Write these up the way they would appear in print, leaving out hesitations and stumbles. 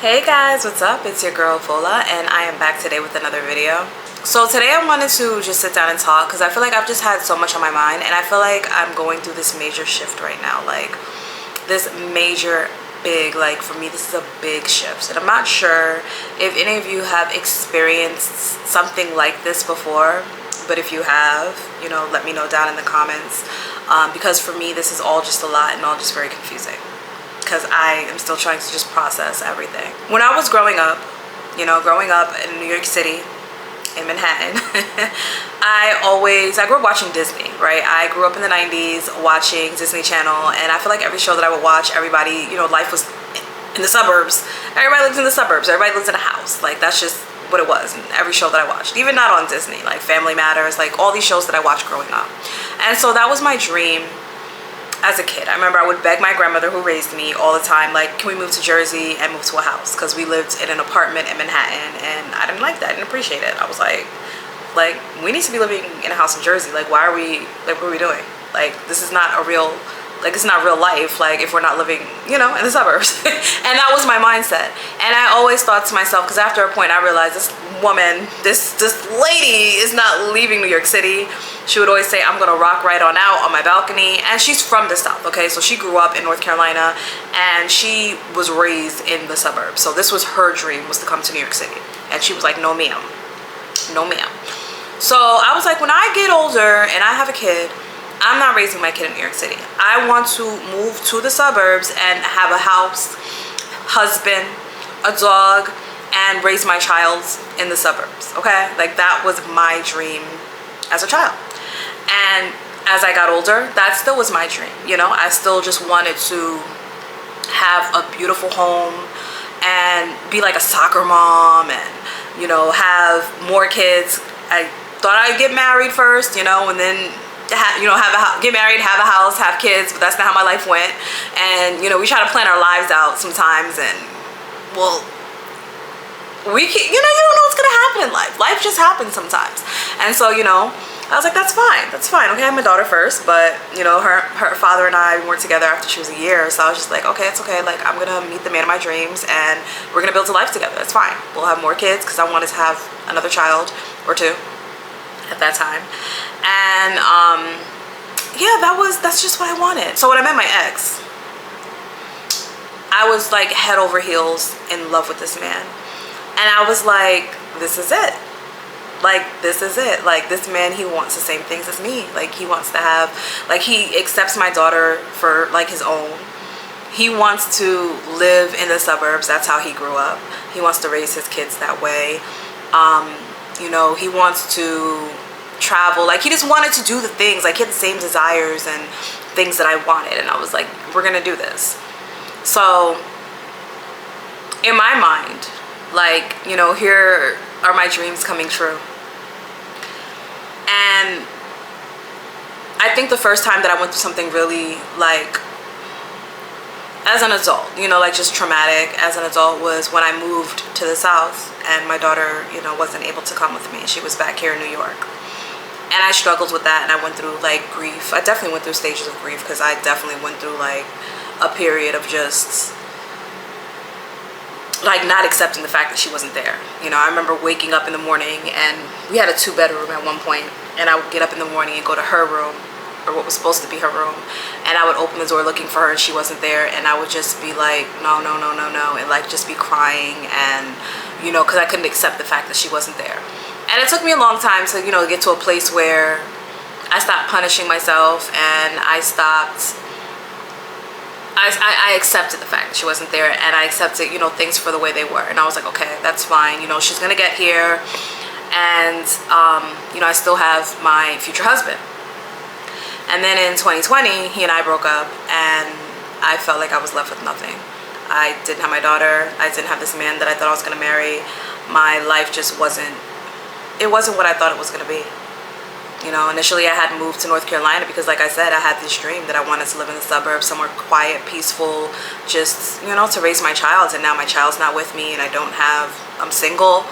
Hey guys, what's up? It's your girl Fola and I am back today with another video. So today I wanted to just sit down and talk because I feel like I've just had so much on my mind and I feel like I'm going through this major shift right now. Like this major big, like for me this is a big shift, and I'm not sure if any of you have experienced something like this before, but if you have, you know, let me know down in the comments, because for me this is all just a lot and all just very confusing because I am still trying to just process everything. When I was growing up, you know, growing up in New York City, in Manhattan, I grew up watching Disney, right? I grew up in the 90s watching Disney Channel, and I feel like every show that I would watch, everybody, you know, life was in the suburbs. Everybody lives in the suburbs. Everybody lives in a house. Like, that's just what it was in every show that I watched. Even not on Disney, like Family Matters, like all these shows that I watched growing up. And so that was my dream as a kid. I remember I would beg my grandmother who raised me all the time, like, can we move to Jersey and move to a house? Because we lived in an apartment in Manhattan and I didn't like that. I didn't appreciate it. I was like, we need to be living in a house in Jersey. Like, why are we, like, what are we doing? Like, this is not a real, like, it's not real life, like, if we're not living, you know, in the suburbs. And that was my mindset. And I always thought to myself, because after a point I realized this woman, this lady is not leaving New York City. She would always say, I'm gonna rock right on out on my balcony. And she's from the South, okay? So she grew up in North Carolina and she was raised in the suburbs. So this was her dream, was to come to New York City. And she was like, no ma'am, no ma'am. So I was like, when I get older and I have a kid, I'm not raising my kid in New York City. I want to move to the suburbs and have a house, husband, a dog, and raise my child in the suburbs, okay? Like, that was my dream as a child. And as I got older, that still was my dream, you know? I still just wanted to have a beautiful home and be like a soccer mom and, you know, have more kids. I thought I'd get married first, you know, and then get married, have a house, have kids, but that's not how my life went. And, you know, we try to plan our lives out sometimes, and, well, we can, you know, you don't know what's gonna happen in life. Life just happens sometimes. And so, you know, I was like, that's fine, okay, I had my daughter first, but, you know, her father and I weren't together after she was a year, so I was just like, okay, it's okay, like, I'm gonna meet the man of my dreams, and we're gonna build a life together, that's fine. We'll have more kids, because I wanted to have another child, or two, at that time. And, yeah, that's just what I wanted. So when I met my ex, I was like head over heels in love with this man. And I was like, this is it. Like, this is it. Like, this man, he wants the same things as me. Like, he wants to have, like, he accepts my daughter for, like, his own. He wants to live in the suburbs. That's how he grew up. He wants to raise his kids that way. You know, he wants to travel. Like, he just wanted to do the things. Like, he had the same desires and things that I wanted. And I was like, we're gonna do this. So, in my mind, like, you know, here are my dreams coming true. And I think the first time that I went through something really, like, as an adult, you know, like just traumatic as an adult, was when I moved to the South and my daughter, you know, wasn't able to come with me. She was back here in New York. And I struggled with that, and I went through, like, grief. I definitely went through stages of grief, because I definitely went through, like, a period of just, like, not accepting the fact that she wasn't there. You know, I remember waking up in the morning, and we had a 2-bedroom at one point, and I would get up in the morning and go to her room, or what was supposed to be her room, and I would open the door looking for her, and she wasn't there, and I would just be like, no, no, no, no, no, and, like, just be crying, and, you know, because I couldn't accept the fact that she wasn't there. And it took me a long time to, you know, get to a place where I stopped punishing myself, and I accepted the fact that she wasn't there, and I accepted, you know, things for the way they were. And I was like, okay, that's fine. You know, she's gonna get here, and, you know, I still have my future husband. And then in 2020, he and I broke up, and I felt like I was left with nothing. I didn't have my daughter. I didn't have this man that I thought I was gonna marry. My life just wasn't what I thought it was gonna be. You know, initially I had moved to North Carolina because, like I said, I had this dream that I wanted to live in the suburbs, somewhere quiet, peaceful, just, you know, to raise my child. And now my child's not with me, and I'm single.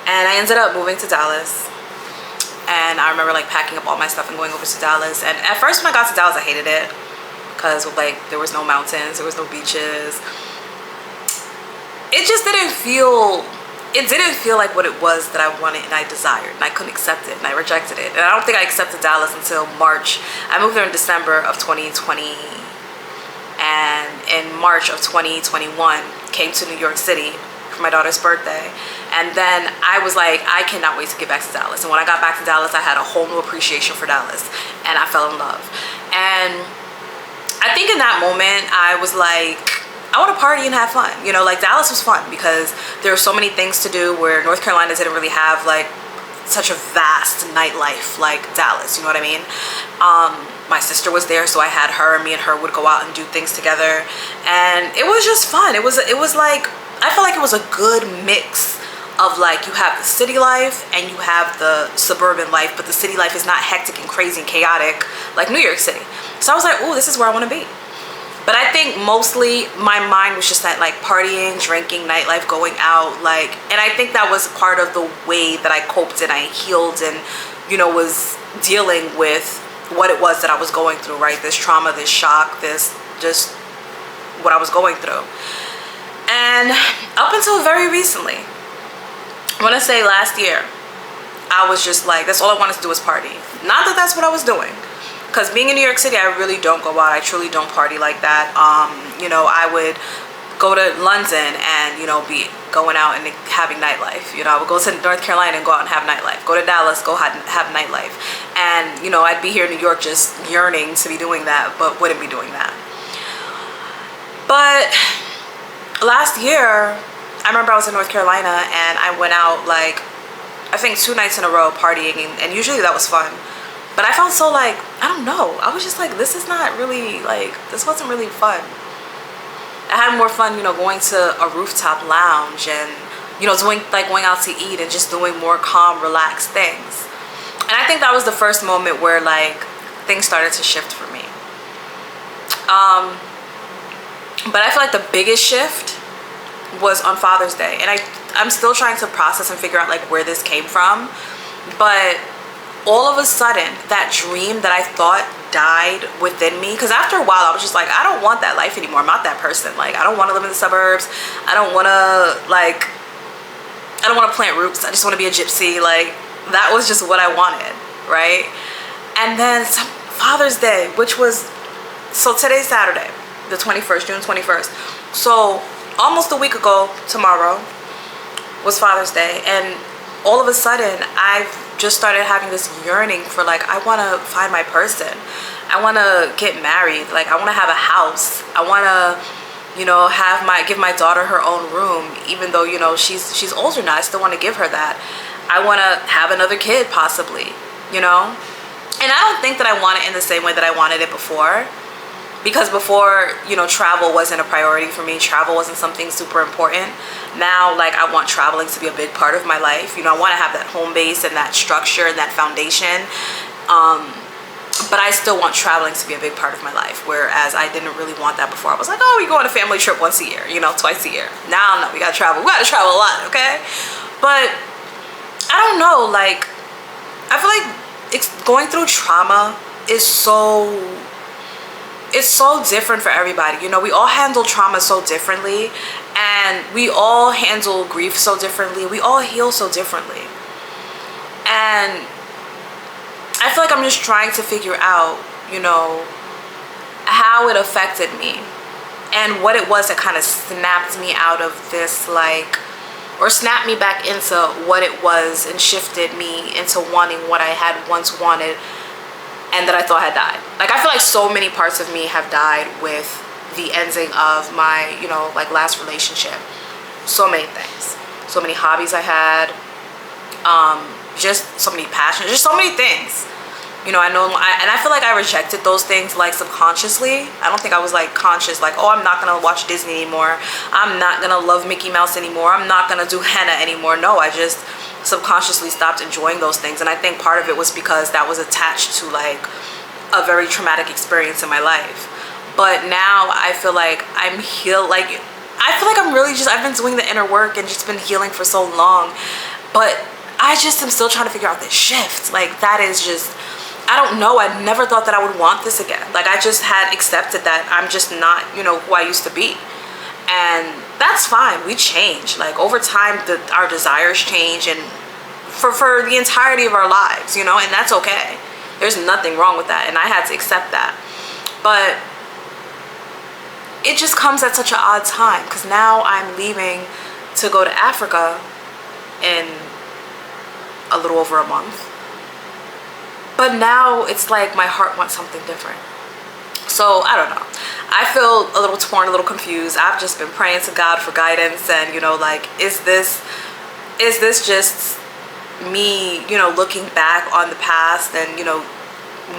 And I ended up moving to Dallas. And I remember, like, packing up all my stuff and going over to Dallas. And at first when I got to Dallas, I hated it, because, like, there was no mountains, there was no beaches. it just didn't feel, it didn't feel like what it was that I wanted and I desired, and I couldn't accept it and I rejected it. And I don't think I accepted Dallas until March. I moved there in December of 2020, and in March of 2021 came to New York City for my daughter's birthday. And then I was like, I cannot wait to get back to Dallas. And when I got back to Dallas, I had a whole new appreciation for Dallas, and I fell in love. And I think in that moment I was like, I want to party and have fun. You know, like Dallas was fun because there were so many things to do, where North Carolina didn't really have like such a vast nightlife like Dallas, you know what I mean? My sister was there, so I had her, me and her would go out and do things together, and it was just fun. It was like, I felt like it was a good mix of like, you have the city life and you have the suburban life, but the city life is not hectic and crazy and chaotic like New York City. So I was like, oh, this is where I want to be. But I think mostly my mind was just that like partying, drinking, nightlife, going out, like, and I think that was part of the way that I coped and I healed and, you know, was dealing with what it was that I was going through, right? This trauma, this shock, this just what I was going through. And up until very recently, I want to say last year, I was just like, that's all I wanted to do was party. Not that that's what I was doing. Because being in New York City, I really don't go out. I truly don't party like that. You know, I would go to London and, you know, be going out and having nightlife. You know, I would go to North Carolina and go out and have nightlife. Go to Dallas, go have nightlife. And, you know, I'd be here in New York just yearning to be doing that, but wouldn't be doing that. But last year, I remember I was in North Carolina and I went out like, I think 2 nights in a row partying, and usually that was fun. But I felt so like, I don't know, I was just like, this is not really like, this wasn't really fun. I had more fun, you know, going to a rooftop lounge and, you know, going out to eat and just doing more calm, relaxed things. And I think that was the first moment where like things started to shift for me. But I feel like the biggest shift was on Father's Day, and I'm still trying to process and figure out like where this came from. But all of a sudden, that dream that I thought died within me, because after a while I was just like, I don't want that life anymore. I'm not that person. Like, I don't want to live in the suburbs. I don't want to plant roots. I just want to be a gypsy. Like, that was just what I wanted, right? And then Father's Day, which was, so today's Saturday, the 21st, June 21st. So almost a week ago tomorrow was Father's Day, and all of a sudden I've just started having this yearning for like, I want to find my person. I want to get married. Like, I want to have a house. I want to, you know, give my daughter her own room, even though, you know, she's older now. I still want to give her that. I want to have another kid possibly, you know? And I don't think that I want it in the same way that I wanted it before. Because before, you know, travel wasn't a priority for me. Travel wasn't something super important. Now, like, I want traveling to be a big part of my life. You know, I want to have that home base and that structure and that foundation. But I still want traveling to be a big part of my life. Whereas I didn't really want that before. I was like, oh, we go on a family trip once a year, you know, twice a year. Now, no, we got to travel. We got to travel a lot, okay? But I don't know, like, I feel like going through trauma is it's so different for everybody. You know, we all handle trauma so differently, and we all handle grief so differently. We all heal so differently. And I feel like I'm just trying to figure out, you know, how it affected me and what it was that kind of snapped me out of this, like, or snapped me back into what it was and shifted me into wanting what I had once wanted and that I thought had died. Like, I feel like so many parts of me have died with the ending of my, you know, like, last relationship. So many things. So many hobbies I had. Just so many passions. Just so many things. You know, and I feel like I rejected those things, like, subconsciously. I don't think I was, like, conscious, like, oh, I'm not gonna watch Disney anymore. I'm not gonna love Mickey Mouse anymore. I'm not gonna do henna anymore. No, I just subconsciously stopped enjoying those things. And I think part of it was because that was attached to, like, a very traumatic experience in my life. But now I feel like I'm healed. Like, I feel like I'm really just, I've been doing the inner work and just been healing for so long. But I just am still trying to figure out this shift. Like, that is just, I don't know. I never thought that I would want this again. Like, I just had accepted that I'm just not, you know, who I used to be. And that's fine. We change. Like over time, our desires change, and for the entirety of our lives, you know, and that's okay. There's nothing wrong with that, and I had to accept that. But it just comes at such an odd time, because now I'm leaving to go to Africa in a little over a month. But now it's like my heart wants something different. So I don't know. I feel a little torn, a little confused. I've just been praying to God for guidance, and you know, like, is this just me, you know, looking back on the past and, you know,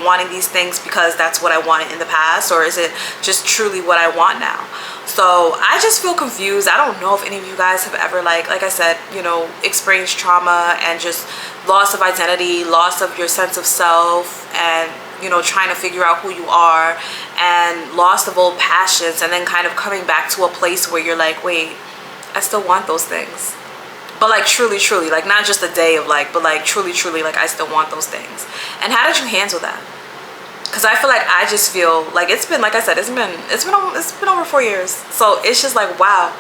wanting these things because that's what I wanted in the past, or is it just truly what I want now? So I just feel confused. I don't know if any of you guys have ever, like I said, you know, experienced trauma and just loss of identity, loss of your sense of self, and, you know, trying to figure out who you are, and loss of old passions, and then kind of coming back to a place where you're like, wait, I still want those things. But like truly, like not just a day of like, but like truly, like I still want those things. And how did you handle that? Because I feel like I just feel like it's been, like I said, it's been over 4 years. So it's just like, wow,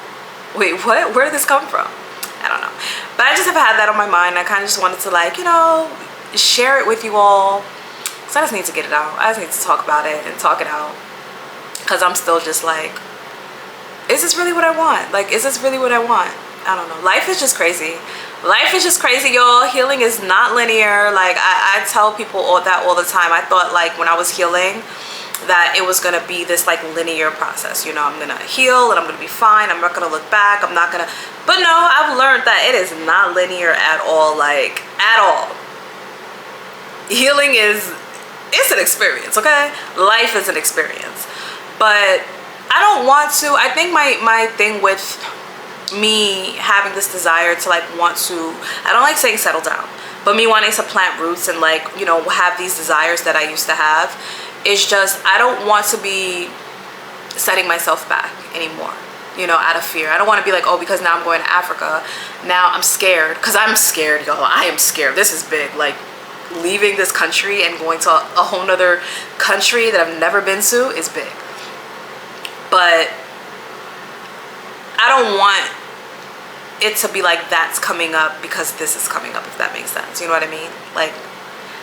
wait, what? Where did this come from? I don't know. But I just have had that on my mind. I kind of just wanted to, like, you know, share it with you all. So I just need to get it out. I just need to talk about it and talk it out. Because I'm still just like, is this really what I want? Like, is this really what I want? I don't know. Life is just crazy. Life is just crazy, y'all. Healing is not linear. Like, I tell people that all the time. I thought, like, when I was healing, that it was going to be this, like, linear process. You know, I'm going to heal and I'm going to be fine. I'm not going to look back. I'm not going to... But no, I've learned that it is not linear at all. Like, at all. Healing is... It's an experience, okay? Life is an experience. But I don't want to... I think my thing with... me having this desire to, like, want to, I don't like saying settle down, but me wanting to plant roots and, like, you know, have these desires that I used to have, is just, I don't want to be setting myself back anymore, you know, out of fear. I don't want to be like, oh, because now I'm going to Africa, now I'm scared, because I'm scared, y'all. I am scared. This is big. Like, leaving this country and going to a whole nother country that I've never been to is big. But I don't want it to be like that's coming up because this is coming up, if that makes sense. You know what I mean? Like,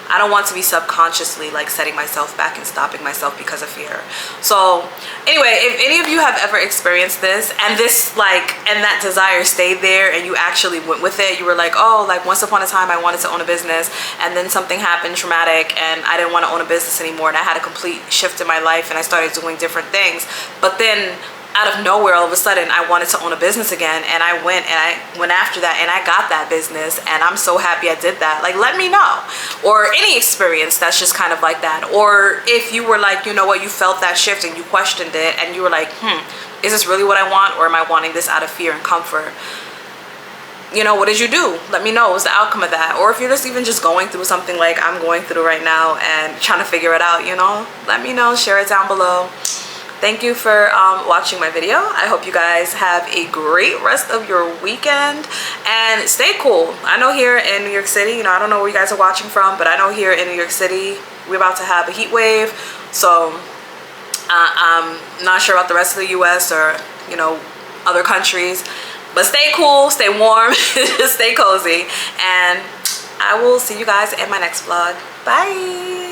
I don't want to be subconsciously, like, setting myself back and stopping myself because of fear. So anyway, if any of you have ever experienced this, and this, like, and that desire stayed there and you actually went with it, you were like, oh, like, once upon a time I wanted to own a business, and then something happened traumatic and I didn't want to own a business anymore, and I had a complete shift in my life and I started doing different things. But then out of nowhere, all of a sudden, I wanted to own a business again, and I went after that, and I got that business, and I'm so happy I did that. Like, let me know. Or any experience that's just kind of like that. Or if you were like, you know what, you felt that shift and you questioned it, and you were like, is this really what I want, or am I wanting this out of fear and comfort? You know, what did you do? Let me know. What was the outcome of that? Or if you're just even just going through something like I'm going through right now and trying to figure it out, you know, let me know. Share it down below. Thank you for watching my video. I hope you guys have a great rest of your weekend and stay cool. I know here in New York City, you know, I don't know where you guys are watching from, but I know here in New York City, we're about to have a heat wave. So I'm not sure about the rest of the US or, you know, other countries, but stay cool, stay warm, stay cozy, and I will see you guys in my next vlog. Bye.